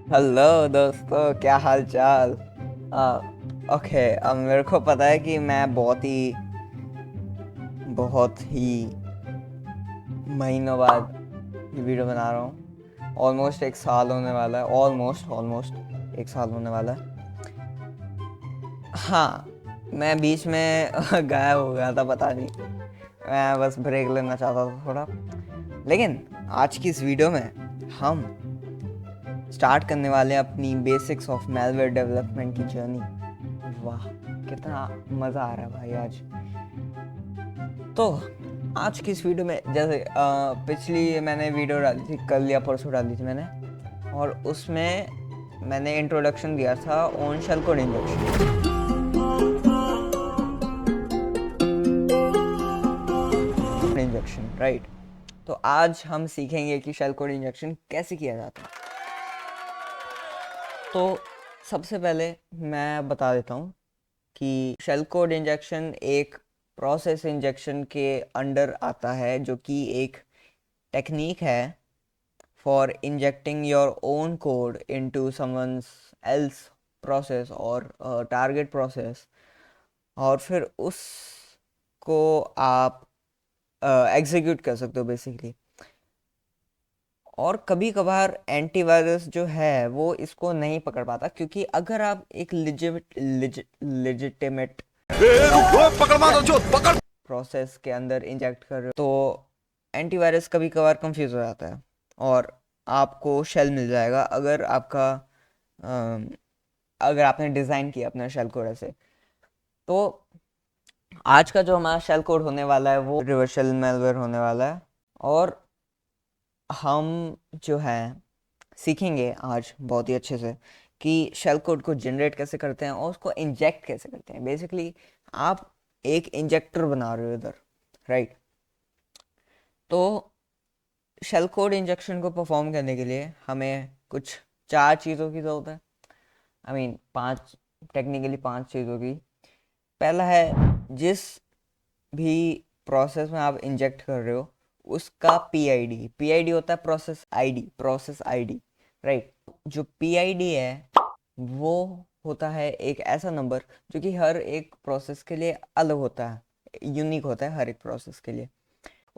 Hello दोस्तों, क्या हाल चाल। ओके, अब मेरे को पता है कि मैं बहुत ही महीनों बाद ये वीडियो बना रहा हूँ। ऑलमोस्ट एक साल होने वाला है। ऑलमोस्ट एक साल होने वाला है। हाँ, मैं बीच में गायब हो गया था, पता नहीं। मैं बस ब्रेक लेना चाहता था थोड़ा। लेकिन आज की इस वीडियो में हम स्टार्ट करने वाले हैं अपनी बेसिक्स ऑफ मैलवेयर डेवलपमेंट की जर्नी। वाह, कितना मज़ा आ रहा है भाई आज। तो आज की इस वीडियो में जैसे पिछली मैंने वीडियो डाली थी, कल या परसों डाली थी मैंने, और उसमें मैंने इंट्रोडक्शन दिया था on shell code injection, right. तो आज हम सीखेंगे कि शेल कोड इंजेक्शन कैसे किया जाता है। तो सबसे पहले मैं बता देता हूँ कि शेल कोड इंजेक्शन एक प्रोसेस इंजेक्शन के अंडर आता है, जो कि एक टेक्निक है for injecting your own code into someone else process और टारगेट प्रोसेस, और फिर उसको आप एग्जीक्यूट कर सकते हो बेसिकली। और कभी कभार एंटीवायरस जो है वो इसको नहीं पकड़ पाता, क्योंकि अगर आप एक लिजिटिमेट प्रोसेस के अंदर इंजेक्ट कर रहे हो तो एंटीवायरस कभी कभार कंफ्यूज हो जाता है और आपको शेल मिल जाएगा, अम, अगर आपने डिज़ाइन किया अपना शेल कोड ऐसे। तो आज का जो हमारा शेल कोड होने वाला है वो रिवर्स शेल मैलवेयर होने वाला है। और हम जो है सीखेंगे आज बहुत ही अच्छे से कि शेल कोड को जनरेट कैसे करते हैं और उसको इंजेक्ट कैसे करते हैं। बेसिकली आप एक इंजेक्टर बना रहे हो इधर, राइट। तो शेल कोड इंजेक्शन को परफॉर्म करने के लिए हमें कुछ 4 चीज़ों की ज़रूरत है। पांच, टेक्निकली 5 चीज़ों की। पहला है, जिस भी प्रोसेस में आप इंजेक्ट कर रहे हो उसका पीआईडी। पीआईडी होता है प्रोसेस आईडी, राइट। जो पीआईडी है वो होता है एक ऐसा नंबर जो कि हर एक प्रोसेस के लिए अलग होता है, यूनिक होता है हर एक प्रोसेस के लिए।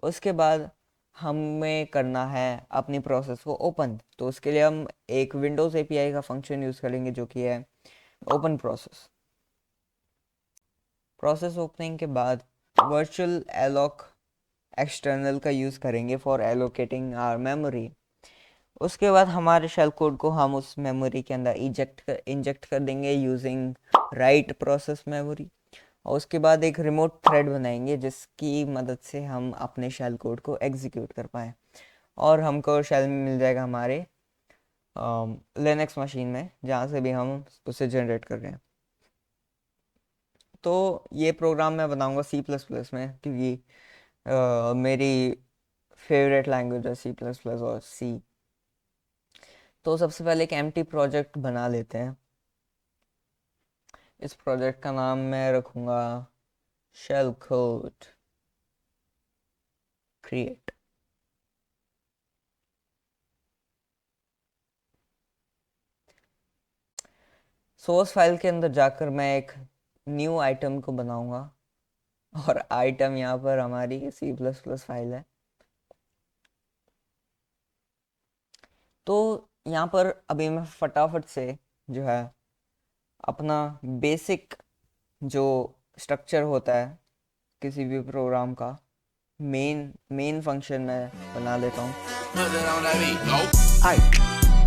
उसके बाद हमें करना है अपनी प्रोसेस को ओपन। तो उसके लिए हम एक विंडोज़ एपीआई का फंक्शन यूज़ करेंगे जो कि है ओपन प्रोसेस। प्रोसेस ओपनिंग के बाद वर्चुअल एलोक एक्सटर्नल का यूज़ करेंगे फॉर एलोकेटिंग आवर मेमोरी। उसके बाद हमारे शेल कोड को हम उस मेमोरी के अंदर इंजेक्ट कर देंगे यूजिंग राइट प्रोसेस मेमोरी। और उसके बाद एक रिमोट थ्रेड बनाएंगे जिसकी मदद से हम अपने शेल कोड को एग्जीक्यूट कर पाएँ, और हमको शेल में मिल जाएगा हमारे लिनक्स मशीन में, जहाँ से भी हम उसे जनरेट कर रहे हैं। तो ये प्रोग्राम मैं बनाऊंगा सी प्लस प्लस में, क्योंकि मेरी फेवरेट लैंग्वेज है सी प्लस प्लस और सी। तो सबसे पहले एक एम्प्टी प्रोजेक्ट बना लेते हैं। इस प्रोजेक्ट का नाम मैं रखूंगा shell code create. Source file के अंदर जाकर मैं एक न्यू आइटम को बनाऊंगा, और आइटम यहाँ पर हमारी सी प्लस प्लस फाइल है। तो यहाँ पर अभी मैं फटाफट से जो है अपना बेसिक जो स्ट्रक्चर होता है किसी भी प्रोग्राम का, मेन मेन फंक्शन में बना लेता हूँ।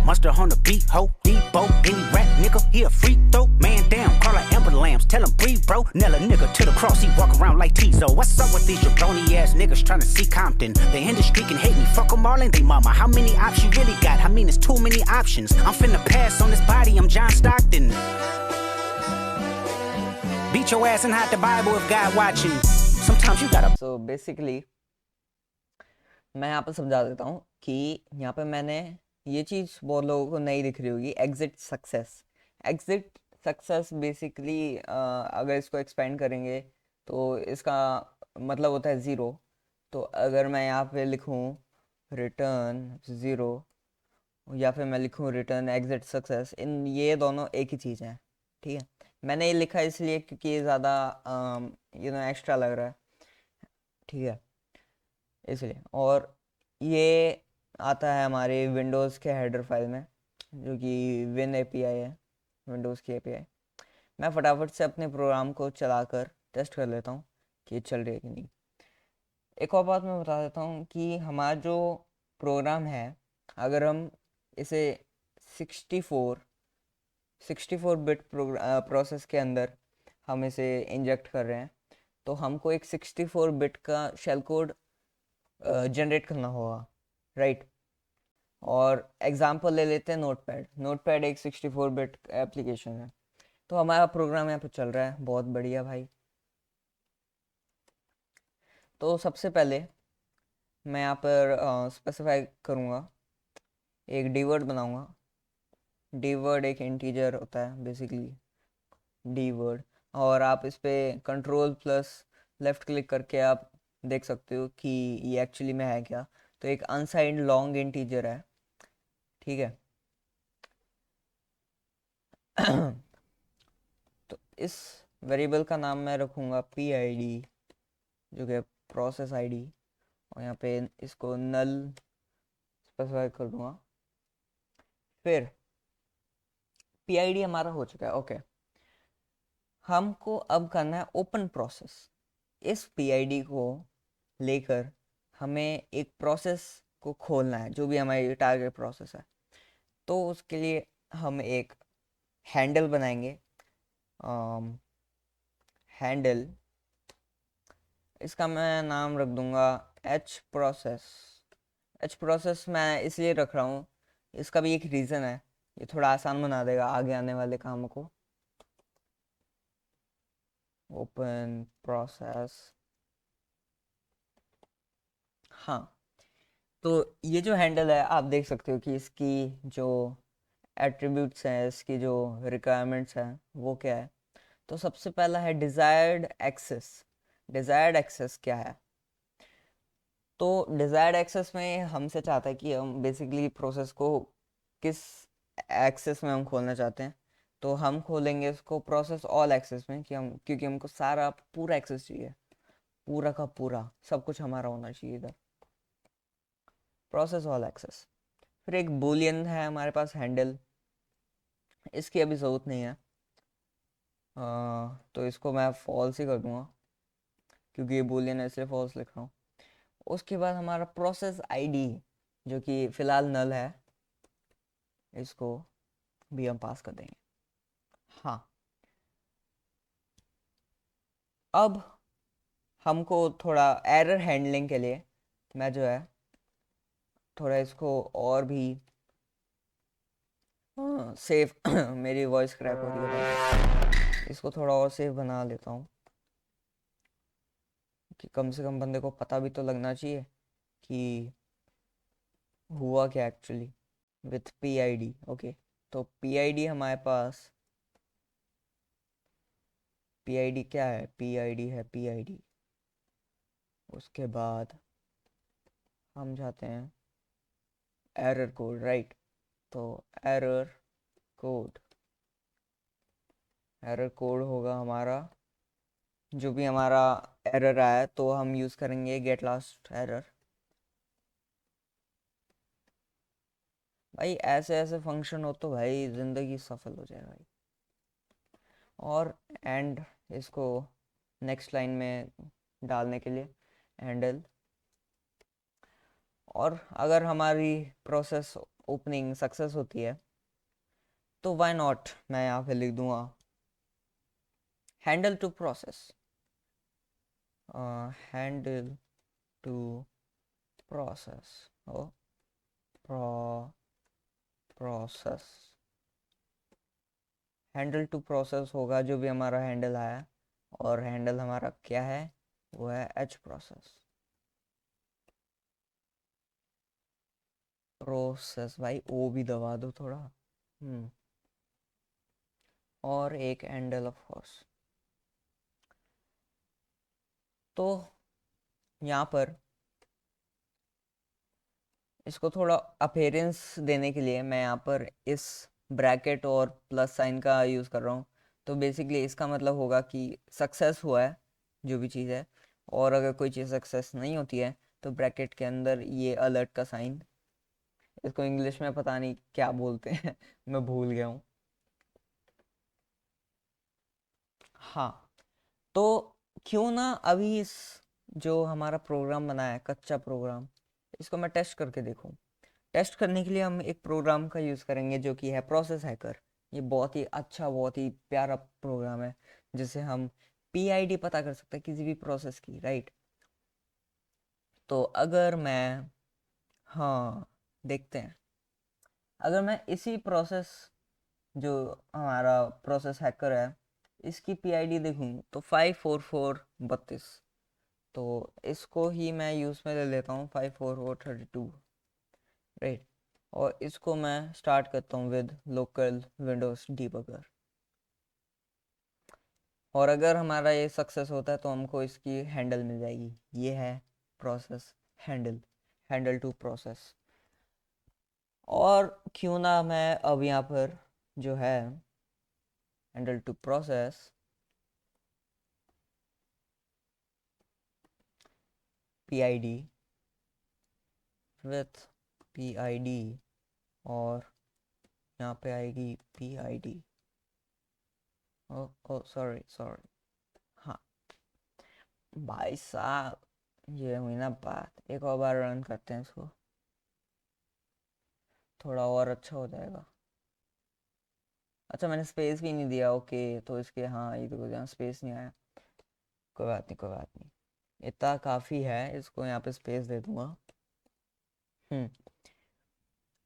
Mustard on the beat, ho, Debo, any rap nigga, he a free throw. Man down, call like Amber Lambs, tell him breathe, bro. Nail a nigga to the cross, he walk around like Tizo. What's up with these jabroni ass niggas trying to see Compton? The industry can hate me, fuck them all and they mama. How many options you really got? It's too many options. I'm finna pass on this body, I'm John Stockton. Beat your ass and hide the Bible if God watching. Sometimes you gotta. So basically, मैं यहाँ पर समझा देता हूँ कि यहाँ पे मैंने ये चीज़ बहुत लोगों को नहीं दिख रही होगी, exit success. Exit success basically अगर इसको एक्सपेंड करेंगे तो इसका मतलब होता है ज़ीरो। तो अगर मैं यहाँ पे लिखूँ रिटर्न ज़ीरो, या फिर मैं लिखूँ रिटर्न एग्जिट सक्सेस, इन ये दोनों एक ही चीज़ हैं। ठीक है, मैंने ये लिखा इसलिए क्योंकि ये ज़्यादा एक्स्ट्रा लग रहा है। ठीक है, इसलिए। और ये आता है हमारे विंडोज़ के हेडर फाइल में, जो कि विन एपीआई है, विंडोज़ की एपीआई। मैं फटाफट से अपने प्रोग्राम को चलाकर टेस्ट कर लेता हूँ कि ये चल रही है कि नहीं। एक और बात मैं बता देता हूँ कि हमारा जो प्रोग्राम है, अगर हम इसे 64 64 बिट प्रोसेस के अंदर हम इसे इंजेक्ट कर रहे हैं, तो हमको एक 64 बिट का शेल कोड जनरेट करना होगा, राइट। और एग्जांपल ले लेते हैं नोटपैड। नोटपैड एक 64 बिट एप्लीकेशन है। तो हमारा प्रोग्राम यहाँ पे चल रहा है, बहुत बढ़िया भाई। तो सबसे पहले मैं यहाँ पर स्पेसिफाई करूँगा, एक डी वर्ड बनाऊँगा। डी वर्ड एक इंटीजर होता है बेसिकली, डी वर्ड। और आप इस पे कंट्रोल प्लस लेफ्ट क्लिक करके आप देख सकते हो कि ये एक्चुअली में है क्या। तो एक अनसाइंड लॉन्ग इंटीजर है, ठीक है। तो इस वेरिएबल का नाम मैं रखूँगा पी आई डी, जो कि प्रोसेस आईडी। और यहाँ पे इसको नल स्पेसिफाई कर दूंगा। फिर पी आई डी हमारा हो चुका है, ओके। हमको अब करना है ओपन प्रोसेस। इस पी आई डी को लेकर हमें एक प्रोसेस को खोलना है, जो भी हमारी टारगेट प्रोसेस है। तो उसके लिए हम एक हैंडल बनाएंगे। हैंडल, इसका मैं नाम रख दूंगा एच प्रोसेस। एच प्रोसेस मैं इसलिए रख रहा हूँ, इसका भी एक रीज़न है, ये थोड़ा आसान बना देगा आगे आने वाले काम को। ओपन प्रोसेस, हाँ। तो ये जो हैंडल है, आप देख सकते हो कि इसकी जो एट्रीब्यूट्स हैं, इसकी जो रिक्वायरमेंट्स हैं, वो क्या है। तो सबसे पहला है डिज़ायर्ड एक्सेस। डिज़ायर्ड एक्सेस क्या है? तो डिज़ायर्ड एक्सेस में हमसे चाहता है कि हम बेसिकली प्रोसेस को किस एक्सेस में हम खोलना चाहते हैं। तो हम खोलेंगे इसको प्रोसेस ऑल एक्सेस में, कि हम, क्योंकि हमको सारा पूरा एक्सेस चाहिए, पूरा का पूरा सब कुछ हमारा होना चाहिए इधर, प्रोसेस ऑल एक्सेस। फिर एक बुलियन है हमारे पास हैंडल, इसकी अभी ज़रूरत नहीं है। तो इसको मैं फॉल्स ही कर दूंगा, क्योंकि ये बुलियन है इसलिए फॉल्स लिख रहा हूँ। उसके बाद हमारा प्रोसेस आईडी, जो कि फ़िलहाल नल है, इसको भी हम पास कर देंगे। हाँ, अब हमको थोड़ा एरर हैंडलिंग के लिए मैं जो है थोड़ा इसको और भी सेफ मेरी वॉइस क्रैक हो रही है भाई, इसको थोड़ा और सेफ बना लेता हूँ, कि कम से कम बंदे को पता भी तो लगना चाहिए कि हुआ क्या actually with P I D. Okay, तो पी आई डी हमारे पास, पी आई डी क्या है? पी आई डी है पी आई डी। उसके बाद हम जाते हैं एरर कोड, राइट। तो एरर कोड, एरर कोड होगा हमारा, जो भी हमारा एरर आया तो हम यूज़ करेंगे गेट लास्ट एरर। भाई ऐसे ऐसे फंक्शन हो तो भाई ज़िंदगी सफल हो जाए भाई। और एंड, इसको नेक्स्ट लाइन में डालने के लिए हैंडल। और अगर हमारी प्रोसेस ओपनिंग सक्सेस होती है, तो वाई नॉट मैं यहाँ पे लिख दूंगा handle to process, handle to process, ओ प्रोसेस। हैंडल टू प्रोसेस होगा जो भी हमारा हैंडल आया, और हैंडल हमारा क्या है? वो है एच प्रोसेस। प्रोसेस, भाई ओ भी दबा दो थोड़ा। और एक हैंडल ऑफ कोर्स। तो यहाँ पर इसको थोड़ा अपीयरेंस देने के लिए मैं यहाँ पर इस ब्रैकेट और प्लस साइन का यूज़ कर रहा हूँ। तो बेसिकली इसका मतलब होगा कि सक्सेस हुआ है जो भी चीज़ है। और अगर कोई चीज़ सक्सेस नहीं होती है तो ब्रैकेट के अंदर ये अलर्ट का साइन, इसको इंग्लिश में पता नहीं क्या बोलते हैं मैं भूल गया हूँ। हाँ, तो क्यों ना अभी इस जो हमारा प्रोग्राम बना है कच्चा प्रोग्राम, इसको मैं टेस्ट करके देखूं। टेस्ट करने के लिए हम एक प्रोग्राम का यूज़ करेंगे जो कि है प्रोसेस हैकर। ये बहुत ही अच्छा, बहुत ही प्यारा प्रोग्राम है जिससे हम पीआईडी पता कर सकते हैं किसी भी प्रोसेस की, राइट। तो अगर मैं, हाँ, देखते हैं। अगर मैं इसी प्रोसेस, जो हमारा प्रोसेस हैकर है, इसकी पीआईडी देखूं तो 54432। तो इसको ही मैं यूज़ में ले लेता हूँ, 54432, राइट। और इसको मैं स्टार्ट करता हूँ विद लोकल विंडोज डीबगर। और अगर हमारा ये सक्सेस होता है तो हमको इसकी हैंडल मिल जाएगी। ये है process handle, handle to process. और क्यों ना मैं अब यहाँ पर जो है handle to process PID with PID, और यहाँ पे आएगी पीआईडी, ओ ओ सॉरी सॉरी, हाँ भाई साहब, ये हुई ना बात। एक और बार रन करते हैं इसको, थोड़ा और अच्छा हो जाएगा। अच्छा, मैंने स्पेस भी नहीं दिया, ओके। तो इसके, हाँ, ये देखो यहाँ स्पेस नहीं आया। कोई बात नहीं, कोई बात नहीं, इतना काफ़ी है। इसको यहाँ पे स्पेस दे दूंगा। हम्म।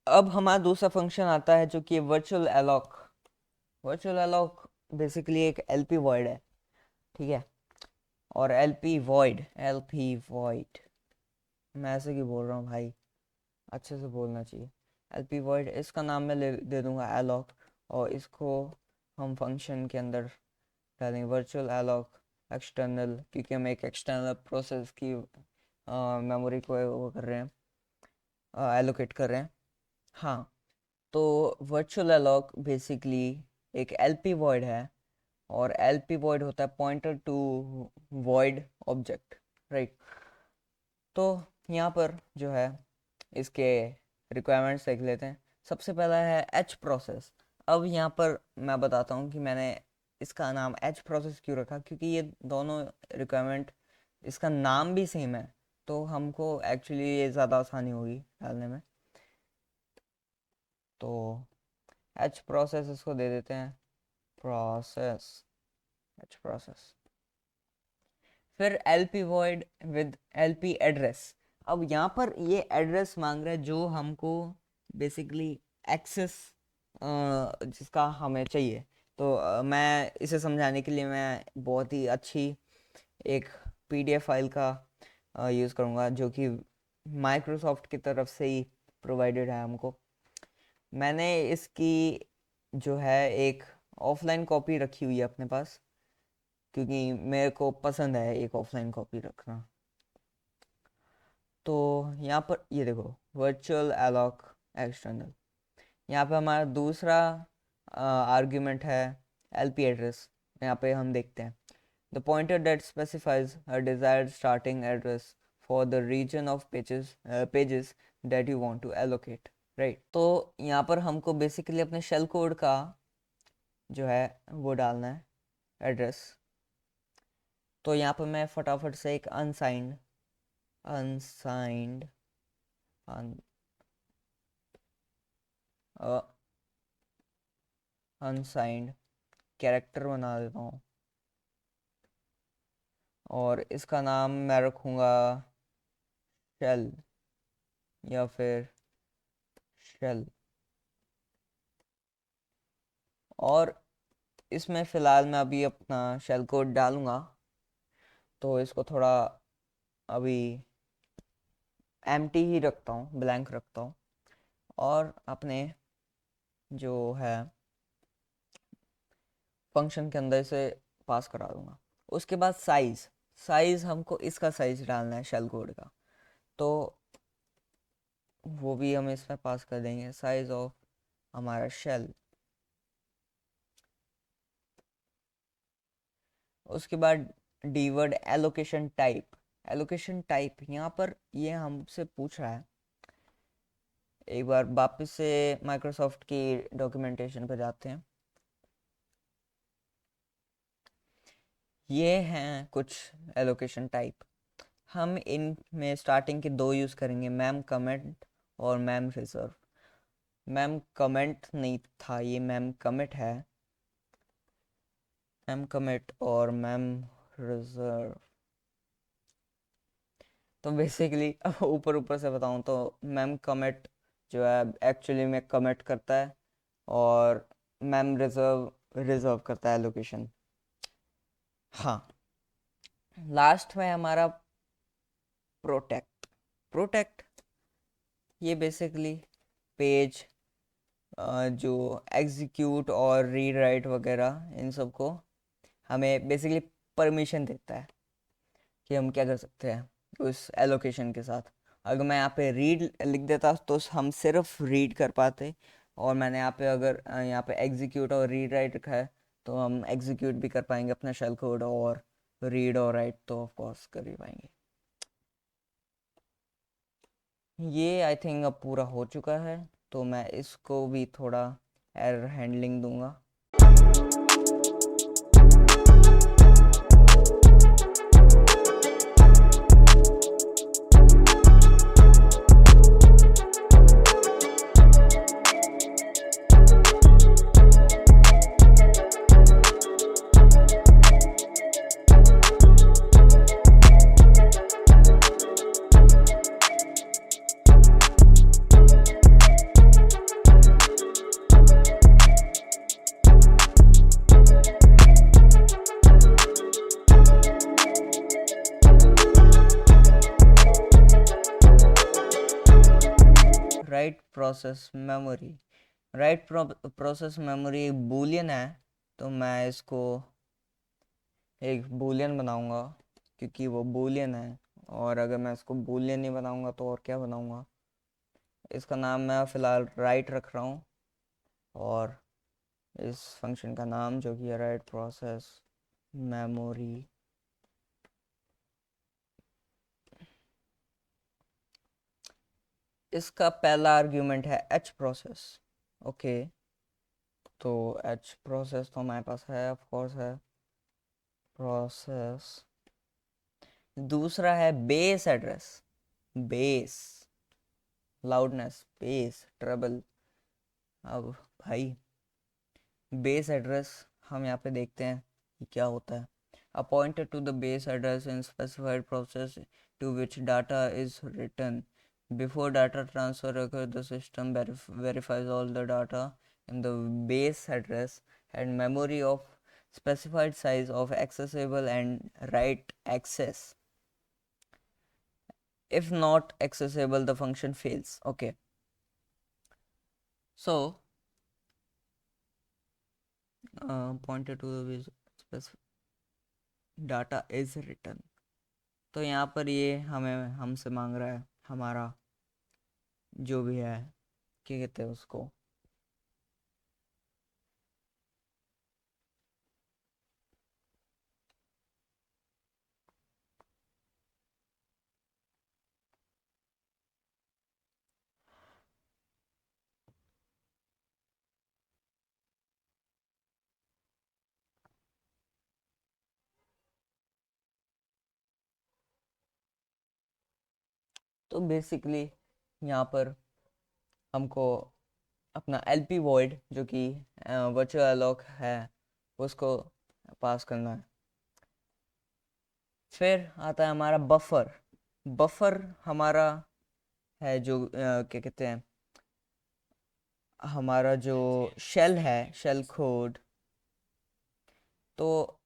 अब हमारा दूसरा फंक्शन आता है जो कि वर्चुअल अलॉक। वर्चुअल अलॉक बेसिकली एक एलपी वॉइड है, ठीक है। और एलपी वॉइड, एलपी वॉइड, मैं ऐसे क्यों बोल रहा हूँ भाई, अच्छे से बोलना चाहिए। एलपी वॉइड, इसका नाम मैं दे दूंगा अलॉक। और इसको हम फंक्शन के अंदर डालेंगे वर्चुअल अलॉक एक्सटर्नल, क्योंकि हम एक एक्सटर्नल प्रोसेस की मेमोरी को वो कर रहे हैं, एलोकेट कर रहे हैं। हाँ, तो वर्चुअल अलॉक बेसिकली एक एलपी वॉइड है। और एलपी वॉइड होता है pointer to void object, right. तो यहाँ पर जो है इसके रिक्वायरमेंट्स देख लेते हैं। सबसे पहला है एच प्रोसेस। अब यहाँ पर मैं बताता हूँ कि मैंने इसका नाम एच प्रोसेस क्यों रखा, क्योंकि ये दोनों रिक्वायरमेंट, इसका नाम भी सेम है, तो हमको एक्चुअली ये ज़्यादा आसानी होगी डालने में। तो एच प्रोसेस इसको दे देते हैं, प्रोसेस, एच प्रोसेस। फिर L P void with L P address. अब यहाँ पर ये एड्रेस मांग रहा है जो हमको बेसिकली एक्सेस जिसका हमें चाहिए। तो मैं इसे समझाने के लिए मैं बहुत ही अच्छी एक पीडीएफ फाइल का यूज़ करूँगा जो कि माइक्रोसॉफ्ट की तरफ से ही प्रोवाइडेड है हमको। मैंने इसकी जो है एक ऑफलाइन कॉपी रखी हुई है अपने पास, क्योंकि मेरे को पसंद है एक ऑफलाइन कॉपी रखना। तो यहाँ पर ये देखो, वर्चुअल अलॉक एक्सटर्नल, यहाँ पे हमारा दूसरा आर्ग्यूमेंट है एलपी एड्रेस। यहाँ पे हम देखते हैं the pointer that specifies a desired starting address for the region of pages that you want to allocate, right. तो यहाँ पर हमको बेसिकली अपने शेल कोड का जो है वो डालना है एड्रेस। तो यहाँ पर मैं फटाफट से एक अनसाइंड अनसाइंड अनसाइंड कैरेक्टर बना देता हूँ। और इसका नाम मैं रखूँगा शेल, या फिर शेल। और इसमें फ़िलहाल मैं अभी अपना शेल कोड डालूँगा, तो इसको थोड़ा अभी एम्प्टी ही रखता हूँ, ब्लैंक रखता हूँ। और अपने जो है फंक्शन के अंदर से पास करा दूँगा। उसके बाद साइज़, साइज़ हमको इसका साइज़ डालना है शेल कोड का। तो वो भी हम इसमें पास कर देंगे, साइज ऑफ हमारा शेल। उसके बाद D-word allocation type. Allocation type यहाँ पर ये हमसे पूछ रहा है, एक बार वापस से माइक्रोसॉफ्ट की डॉक्यूमेंटेशन पर जाते हैं। ये हैं कुछ एलोकेशन टाइप। हम इनमें स्टार्टिंग के दो यूज़ करेंगे, मैम कमेंट और मैम रिजर्व। मैम कमेंट नहीं था, ये मैम कमिट है। मैम कमिट और मैम रिजर्व। तो बेसिकली ऊपर ऊपर से बताऊं तो मैम कमिट जो है एक्चुअली में कमिट करता है, और मैम रिजर्व रिजर्व करता है लोकेशन। हाँ, लास्ट में हमारा प्रोटेक्ट। प्रोटेक्ट ये बेसिकली पेज जो एग्जीक्यूट और रीड राइट वगैरह इन सब को हमें बेसिकली परमिशन देता है कि हम क्या कर सकते हैं उस एलोकेशन के साथ। अगर मैं यहाँ पे रीड लिख देता तो हम सिर्फ रीड कर पाते, और मैंने यहाँ पे अगर यहाँ पे एग्जीक्यूट और रीड राइट रखा है तो हम एग्जीक्यूट भी कर पाएंगे अपना शेल कोड, और रीड और राइट तो ऑफ कोर्स कर ही पाएंगे। ये आई थिंक अब पूरा हो चुका है, तो मैं इसको भी थोड़ा एरर हैंडलिंग दूंगा। Right process memory. Right process memory एक बूलियन है, तो मैं इसको एक बूलियन बनाऊंगा क्योंकि वो बूलियन है। और अगर मैं इसको बूलियन नहीं बनाऊंगा तो और क्या बनाऊंगा? इसका नाम मैं फ़िलहाल राइट रख रहा हूँ, और इस फंक्शन का नाम जो कि है राइट प्रोसेस मेमोरी। इसका पहला आर्ग्यूमेंट है एच प्रोसेस। ओके, तो एच प्रोसेस तो हमारे पास है, ऑफ कोर्स है प्रोसेस। दूसरा है base address. Base, loudness, base, trouble. अब भाई बेस एड्रेस हम यहाँ पे देखते हैं कि क्या होता है। A pointer to the base address in specified process to which data is written before data transfer occur, the system verifies all the data in the base address and memory of specified size of accessible and write access. If not accessible, the function fails. Okay, so pointed to the specific data is written, तो यहाँ पर ये हमें हमसे मांग रहा है हमारा जो भी है, क्या कहते हैं उसको, तो बेसिकली यहाँ पर हमको अपना एलपी वॉइड जो कि वर्चुअल अलॉक है उसको पास करना है। फिर आता है हमारा बफर। बफर हमारा है जो क्या कहते हैं, हमारा जो शेल है, शेल कोड। तो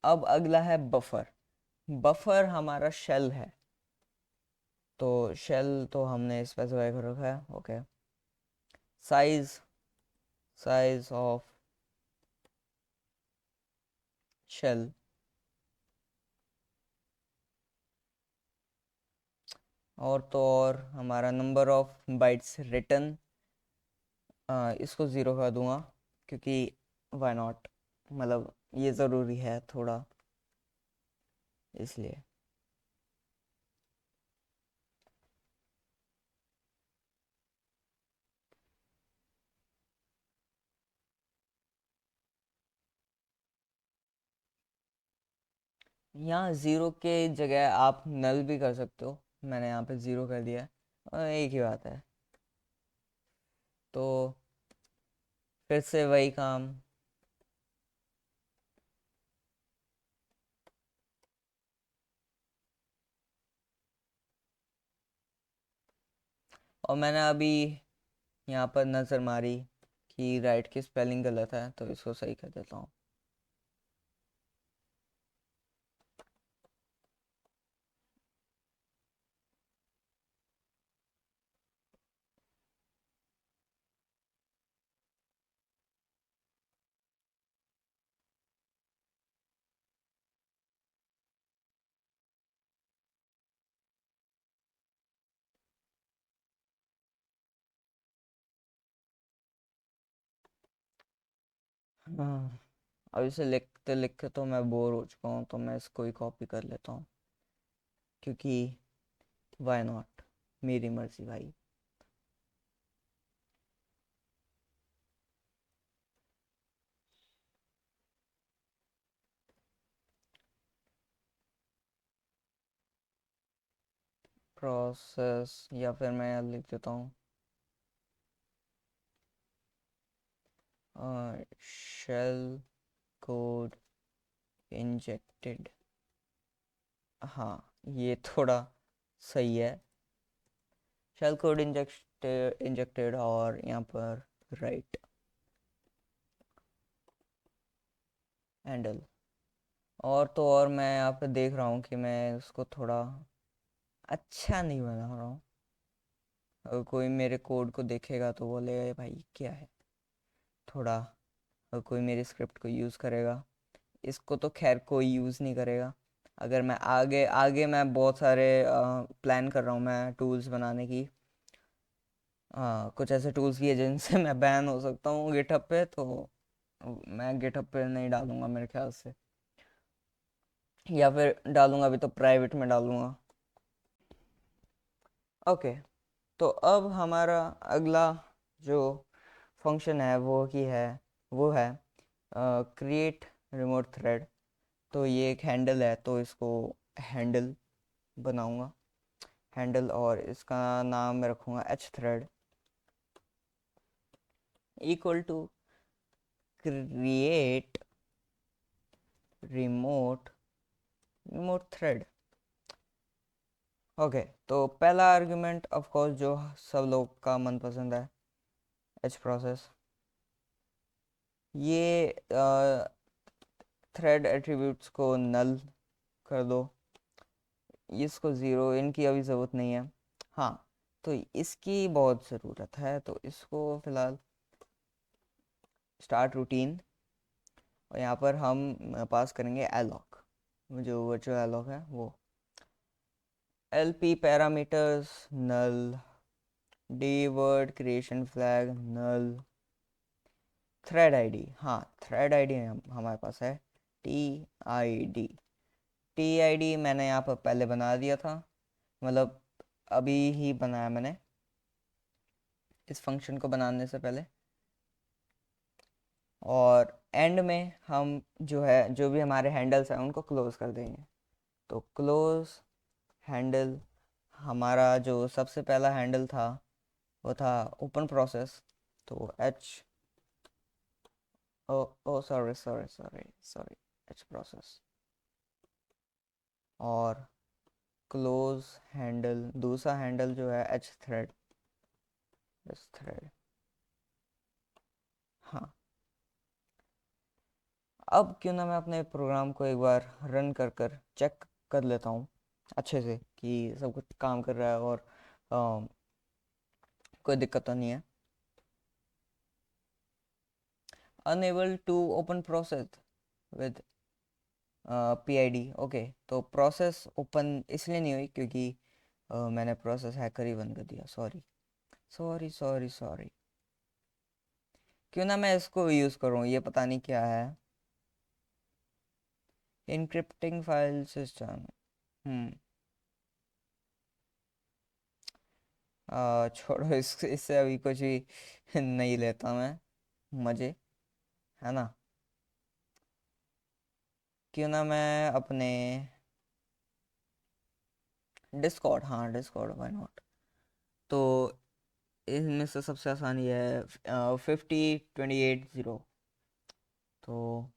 अब अगला है बफर। बफर हमारा शेल है, तो शेल तो हमने स्पेसिफाई कर रखा है। Okay, size, size of shell. और तो और हमारा नंबर ऑफ बाइट्स रिटर्न, इसको ज़ीरो कर दूंगा, क्योंकि वाई नॉट, मतलब ये ज़रूरी है थोड़ा, इसलिए। यहाँ ज़ीरो के जगह आप नल भी कर सकते हो, मैंने यहाँ पे ज़ीरो कर दिया है, एक ही बात है। तो फिर से वही काम। और मैंने अभी यहाँ पर नज़र मारी कि राइट की स्पेलिंग गलत है, तो इसको सही कर देता हूँ। हाँ, अब इसे लिखते लिखते तो मैं बोर हो चुका हूँ, तो मैं इसको ही कॉपी कर लेता हूँ, क्योंकि वाई नॉट, मेरी मर्जी भाई। प्रोसेस, या फिर मैं यहाँ लिख देता हूँ शेल कोड इंजेक्टेड। हाँ, ये थोड़ा सही है। शेल कोड इंजेक्टेड और यहाँ पर राइट हैंडल। और तो और मैं यहाँ पे देख रहा हूँ कि मैं उसको थोड़ा अच्छा नहीं बना रहा हूँ। अगर कोई मेरे कोड को देखेगा तो बोलेगा ये भाई क्या है, थोड़ा। अगर कोई मेरी स्क्रिप्ट को यूज़ करेगा, इसको तो खैर कोई यूज़ नहीं करेगा। अगर मैं आगे आगे मैं बहुत सारे प्लान कर रहा हूँ मैं टूल्स बनाने की। कुछ ऐसे टूल्स भी है जिनसे मैं बैन हो सकता हूँ गिटहब पे, तो मैं गिटहब पे नहीं डालूंगा मेरे ख्याल से, या फिर डालूंगा भी तो प्राइवेट में डालूंगा। ओके, तो अब हमारा अगला जो फंक्शन है वो है क्रिएट रिमोट थ्रेड। तो ये एक हैंडल है, तो इसको हैंडल बनाऊंगा, हैंडल, और इसका नाम मैं रखूंगा H thread equal to create remote remote thread. Okay, तो पहला आर्गुमेंट ऑफ कोर्स जो सब लोग का मनपसंद है, एच प्रोसेस। ये थ्रेड एट्रीब्यूट्स को नल कर दो, इसको ज़ीरो, इनकी अभी ज़रूरत नहीं है। हाँ, तो इसकी बहुत ज़रूरत है, तो इसको फ़िलहाल स्टार्ट रूटीन, और यहाँ पर हम पास करेंगे एलॉक, जो वर्चुअल एलॉक है वो। एल पी पैरामीटर्स नल, डी वर्ड क्रिएशन फ्लैग नल, थ्रेड आईडी, हाँ थ्रेड आईडी हमारे पास है, T I D. T I D मैंने यहाँ पर पहले बना दिया था, मतलब अभी ही बनाया मैंने, इस फंक्शन को बनाने से पहले। और एंड में हम जो है, जो भी हमारे हैंडल्स हैं उनको क्लोज कर देंगे। तो क्लोज हैंडल, हमारा जो सबसे पहला हैंडल था वो था ओपन प्रोसेस, तो एच, ओ ओ sorry sorry sorry sorry, H process. और क्लोज हैंडल, दूसरा हैंडल जो है एच थ्रेड, एच थ्रेड। हाँ, अब क्यों ना मैं अपने प्रोग्राम को एक बार रन कर कर चेक कर लेता हूँ अच्छे से कि सब कुछ काम कर रहा है, और कोई दिक्कत तो नहीं है। Unable to open process with P I D. Okay, तो प्रोसेस ओपन इसलिए नहीं हुई क्योंकि मैंने प्रोसेस हैकर ही बंद कर दिया, सॉरी सॉरी सॉरी सॉरी। क्यों ना मैं इसको यूज़ करूँ, ये पता नहीं क्या है। Encrypting file system. हम्म छोड़ो इससे अभी कुछ भी नहीं लेता मैं मज़े, है ना। क्यों ना मैं अपने डिस्कॉर्ड, हाँ डिस्कॉर्ड, व्हाई नॉट। तो इनमें से सबसे आसान ये है 50 28 0। तो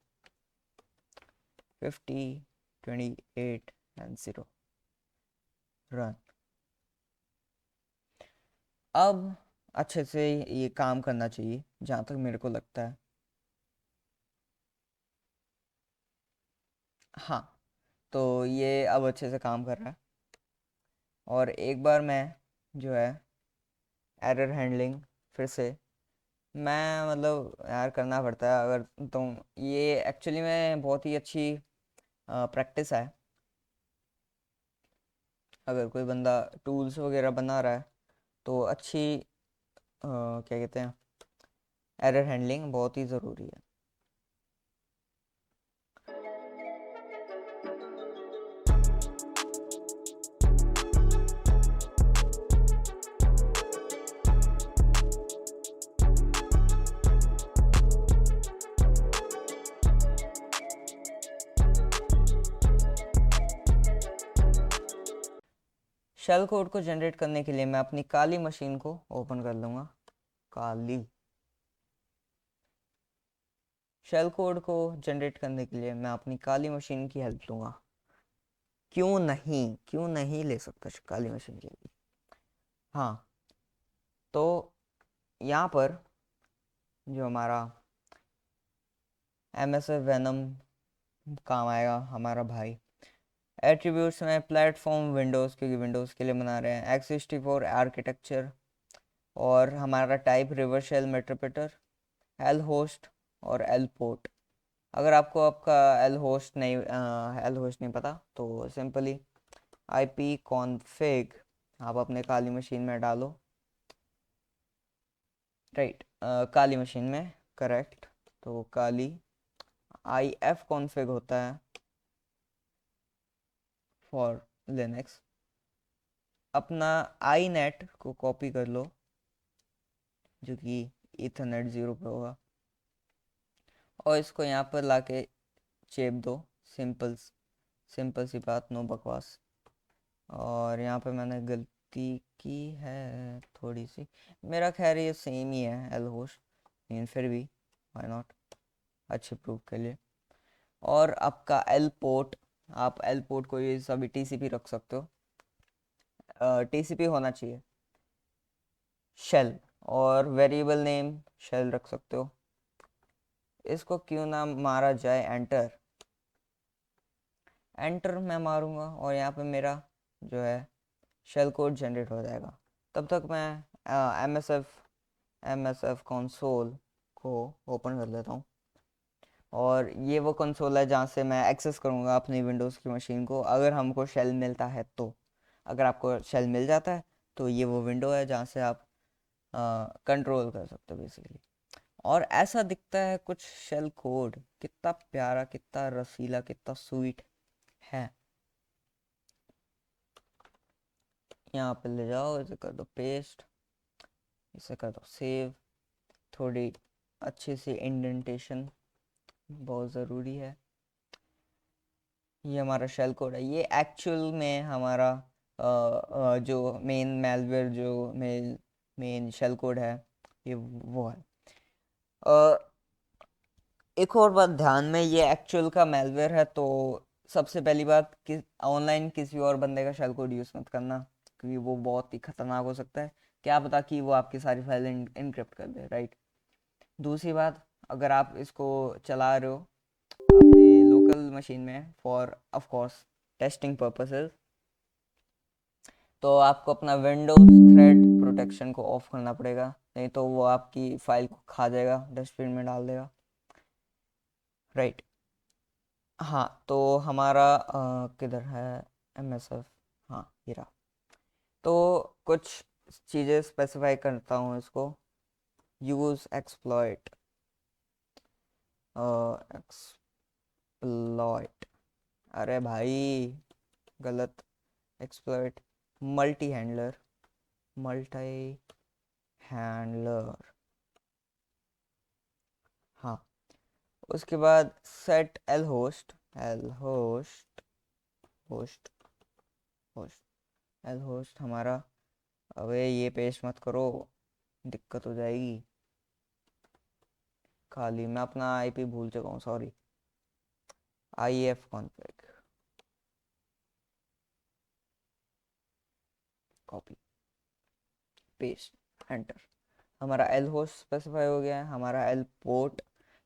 50 28 and 0 रन। अब अच्छे से ये काम करना चाहिए जहाँ तक मेरे को लगता है। हाँ, तो ये अब अच्छे से काम कर रहा है। और एक बार मैं जो है एरर हैंडलिंग फिर से, मैं मतलब यार करना पड़ता है अगर तुम, ये एक्चुअली में बहुत ही अच्छी प्रैक्टिस है। अगर कोई बंदा टूल्स वगैरह बना रहा है तो अच्छी क्या कहते हैं, एरर हैंडलिंग बहुत ही ज़रूरी है। शेल कोड को जनरेट करने के लिए मैं अपनी काली मशीन को ओपन कर लूँगा। काली शेल कोड को जनरेट करने के लिए मैं अपनी काली मशीन की हेल्प लूँगा। क्यों नहीं ले सकता काली मशीन की हेल्प। हाँ, तो यहाँ पर जो हमारा एम एस एफ वेनम काम आएगा, हमारा भाई। एट्रीब्यूट्स में प्लेटफॉर्म विंडोज़, क्योंकि विंडोज़ के लिए बना रहे हैं, x64 आर्किटेक्चर, और हमारा type reverse shell meterpreter, L host और एल पोर्ट। अगर आपको आपका एल होस्ट नहीं पता तो सिंपली IP कॉन्फ़िग आप अपने काली मशीन में डालो। राइट, काली मशीन में, करेक्ट। तो काली IF कॉन्फ़िग होता है फॉर लिनक्स। अपना iNet को कॉपी कर लो जो कि ईथरनेट 0 पे होगा, और इसको यहाँ पर लाके चेप दो। सिंपल सिंपल सी बात, नो बकवास। और यहाँ पे मैंने गलती की है थोड़ी सी, मेरा खैर ये सेम ही है एल होस्ट, लेकिन फिर भी व्हाई नॉट, अच्छे प्रूफ के लिए। और आपका एल पोर्ट, आप एल पोर्ट को ये सभी TCP रख सकते हो, TCP होना चाहिए। शेल और वेरिएबल नेम शेल रख सकते हो। इसको क्यों ना मारा जाए एंटर। एंटर मैं मारूंगा और यहाँ पे मेरा जो है शेल कोड जनरेट हो जाएगा। तब तक मैं एम एस एफ कंसोल को ओपन कर लेता हूँ। और ये वो कंसोल है जहाँ से मैं एक्सेस करूँगा अपनी विंडोज़ की मशीन को, अगर हमको शेल मिलता है तो। अगर आपको शेल मिल जाता है तो ये वो विंडो है जहाँ से आप कंट्रोल कर सकते हो बेसिकली। और ऐसा दिखता है कुछ शेल कोड, कितना प्यारा, कितना रसीला, कितना स्वीट है। यहाँ पे ले जाओ, इसे कर दो पेस्ट, इसे कर दो सेव। थोड़ी अच्छी सी इंडेंटेशन बहुत ज़रूरी है। ये हमारा शेल कोड है, ये एक्चुअल में हमारा जो मेन मैलवेयर, जो मेन शेल कोड है, ये वो है। अ, एक और बात ध्यान में, ये एक्चुअल का मैलवेयर है, तो सबसे पहली बात कि ऑनलाइन किसी और बंदे का शेल कोड यूज़ मत करना, क्योंकि वो बहुत ही खतरनाक हो सकता है। क्या पता कि वो आपकी सारी फाइल इनक्रिप्ट कर दे, राइट। दूसरी बात, अगर आप इसको चला रहे हो अपने लोकल मशीन में for of course testing purposes, तो आपको अपना विंडोज थ्रेड प्रोटेक्शन को ऑफ करना पड़ेगा, नहीं तो वो आपकी फाइल को खा जाएगा, डस्टबिन में डाल देगा, राइट। हाँ, तो हमारा किधर है MSF, हाँ ये रहा। तो कुछ चीज़ें स्पेसिफाई करता हूँ इसको। यूज़ एक्सप्लॉइट, एक्सप्लॉइट, अरे भाई गलत, exploit, multi handler, multi handler, हाँ। उसके बाद set L host, L host, host, host, L host हमारा, अबे ये पेश मत करो, दिक्कत हो जाएगी। खाली मैं अपना आईपी भूल चुका हूँ, sorry. I F config, copy, paste, enter. हमारा एल होस्ट स्पेसिफाई हो गया है, हमारा एल पोर्ट।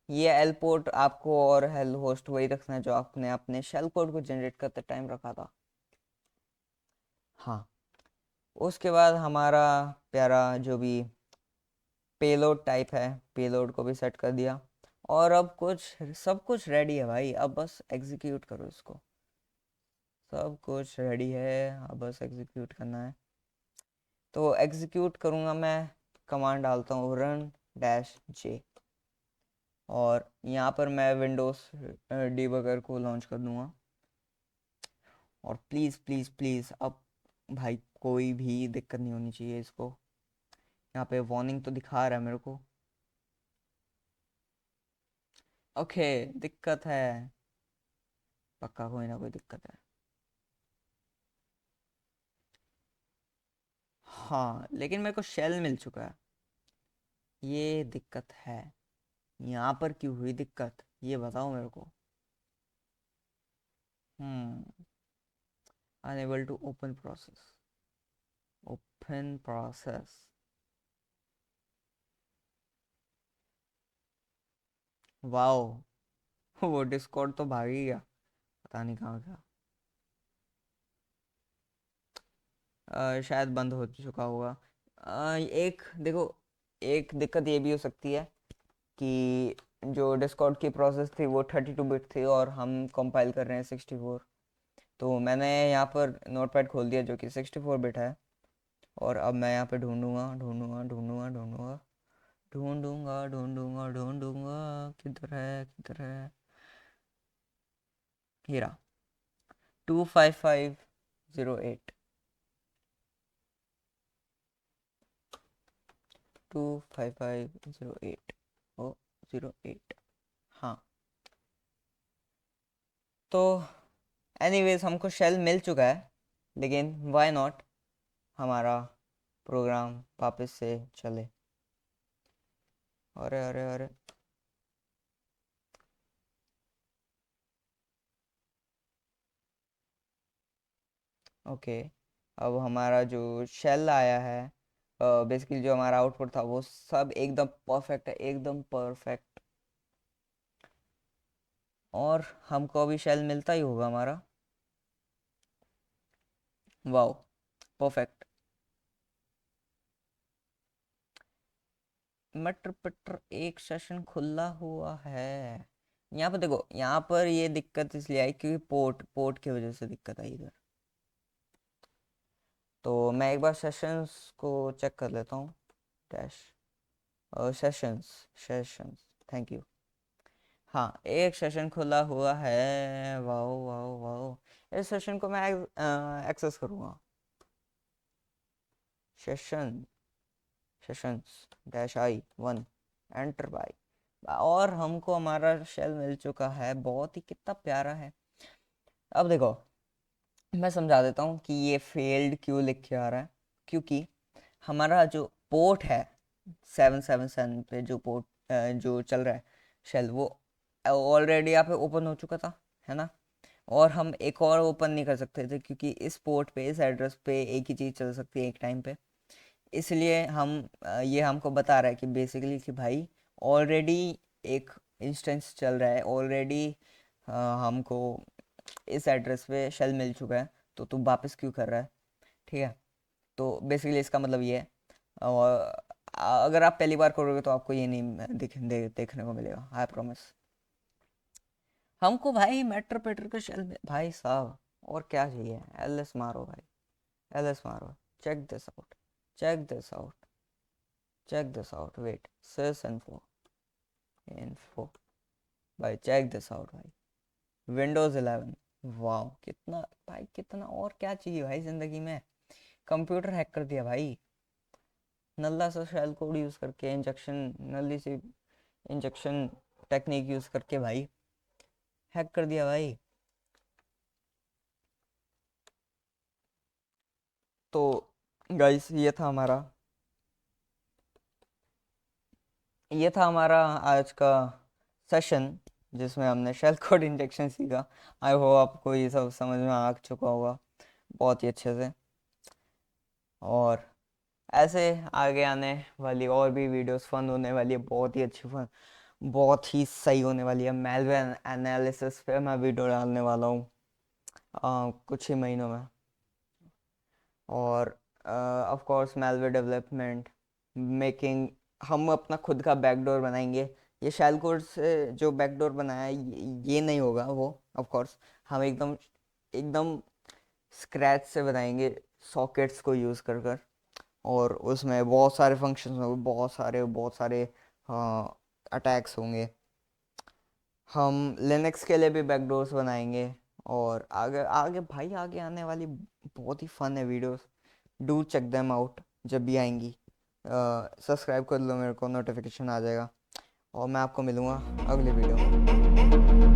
ये एल पोर्ट आपको और एल होस्ट वही रखना है जो आपने अपने शेल कोड को जनरेट करते टाइम रखा था। हाँ। उसके बाद हमारा प्यारा जो भी पेलोड टाइप है, पेलोड को भी सेट कर दिया। और अब कुछ, सब कुछ रेडी है भाई, अब बस एग्जीक्यूट करो इसको। सब कुछ रेडी है, अब बस एग्जीक्यूट करना है। तो एग्जीक्यूट करूँगा मैं, कमांड डालता हूँ रन डैश जे, और यहाँ पर मैं विंडोज़ डिबगर को लॉन्च कर दूँगा। और प्लीज़ प्लीज़ प्लीज़ अब भाई कोई भी दिक्कत नहीं होनी चाहिए इसको। यहाँ पे वार्निंग तो दिखा रहा है मेरे को। ओके, दिक्कत है, पक्का कोई ना कोई दिक्कत है। हाँ लेकिन मेरे को शेल मिल चुका है, ये दिक्कत है। यहाँ पर क्यों हुई दिक्कत, ये बताओ मेरे को। Hmm, unable to open process, open process, wow. वो डिस्कॉर्ड तो भाग ही गया, पता नहीं कहाँ गया। शायद बंद हो चुका होगा। एक देखो, एक दिक्कत ये भी हो सकती है कि जो डिस्कॉर्ड की प्रोसेस थी वो 32 बिट थी और हम कंपाइल कर रहे हैं 64। तो मैंने यहाँ पर नोटपैड खोल दिया जो कि 64 बिट है। और अब मैं यहाँ पे ढूंढूंगा ढूंढूंगा ढूंढूंगा ढूंढूंगा ढूंढूंगा ढूंढूंगा ढूंढूंगा, किधर है किधर है, हीरा 25508, 25508, ओ 08, हाँ। तो एनीवेज हमको शेल मिल चुका है, लेकिन वाई नॉट हमारा प्रोग्राम वापस से चले। अरे अरे अरे, ओके। अब हमारा जो शेल आया है, बेसिकली जो हमारा आउटपुट था वो सब एकदम परफेक्ट है, एकदम परफेक्ट। और हमको अभी शेल मिलता ही होगा हमारा, वाओ, परफेक्ट। मटर पटर एक सेशन खुला हुआ है। यहाँ पर देखो, यहाँ पर ये दिक्कत इसलिए आई क्योंकि पोर्ट पोर्ट की वजह से दिक्कत आई इधर। तो मैं एक बार सेशंस को चेक कर लेता हूँ, dash sessions, sessions, thank you. हाँ, एक सेशन खुला हुआ है, वाओ वाओ वाओ। इस सेशन को मैं एक्सेस करूँगा, session, sessions dash I one, enter by. और हमको हमारा शेल मिल चुका है, बहुत ही कितना प्यारा है। अब देखो, मैं समझा देता हूँ कि ये फेल्ड क्यों लिख के आ रहा है। क्योंकि हमारा जो पोर्ट है 777 पे, जो पोर्ट जो चल रहा है शेल, वो ऑलरेडी यहाँ पे ओपन हो चुका था, है ना। और हम एक और ओपन नहीं कर सकते थे क्योंकि इस पोर्ट पे, इस एड्रेस पे एक ही चीज़ चल सकती है एक टाइम पे। इसलिए हम ये हमको बता रहा है कि बेसिकली कि भाई ऑलरेडी एक इंस्टेंस चल रहा है, ऑलरेडी हमको इस एड्रेस पे शेल मिल चुका है, तो तू वापस क्यों कर रहा है। ठीक है। तो बेसिकली इसका मतलब ये है। और अगर आप पहली बार करोगे तो आपको ये नहीं देखने को मिलेगा, आई प्रॉमिस। हमको भाई मेट्रो पेट्रो के शेल में भाई साहब, और क्या चाहिए, एल एस मारो भाई, एल एस मारो, check this out, check this out, check this out. Wait, sys info भाई, check this out भाई, विंडोज 11। वाह, कितना भाई, कितना और क्या चाहिए भाई जिंदगी में। कंप्यूटर हैक कर दिया भाई, नल्ला सा शेल कोड यूज करके, नल्ली सी इंजेक्शन टेक्निक यूज करके भाई, हैक कर दिया भाई। तो गाइस, ये था हमारा आज का सेशन, जिसमें हमने शेल कोड इंजेक्शन सीखा। आई होप आपको ये सब समझ में आ चुका होगा बहुत ही अच्छे से। और ऐसे आगे आने वाली और भी वीडियोस फन होने वाली है, बहुत ही अच्छी फन, बहुत ही सही होने वाली है। मेलवेयर एनालिसिस पे मैं वीडियो डालने वाला हूँ कुछ ही महीनों में। और of course malware development, making, हम अपना खुद का बैकडोर बनाएंगे। ये शेल कोड से जो बैकडोर बनाया है, ये नहीं होगा वो। ऑफ कोर्स हम एकदम एकदम स्क्रैच से बनाएंगे, सॉकेट्स को यूज़ कर कर। और उसमें बहुत सारे फंक्शंस होंगे, बहुत सारे अटैक्स होंगे। हम लिनक्स के लिए भी बैकडोर्स बनाएंगे। और आगे आगे भाई, आगे आने वाली बहुत ही फन है videos. Do check them out जब भी आएंगी। सब्सक्राइब कर लो मेरे को, नोटिफिकेशन आ जाएगा। और मैं आपको मिलूँगा अगली वीडियो में।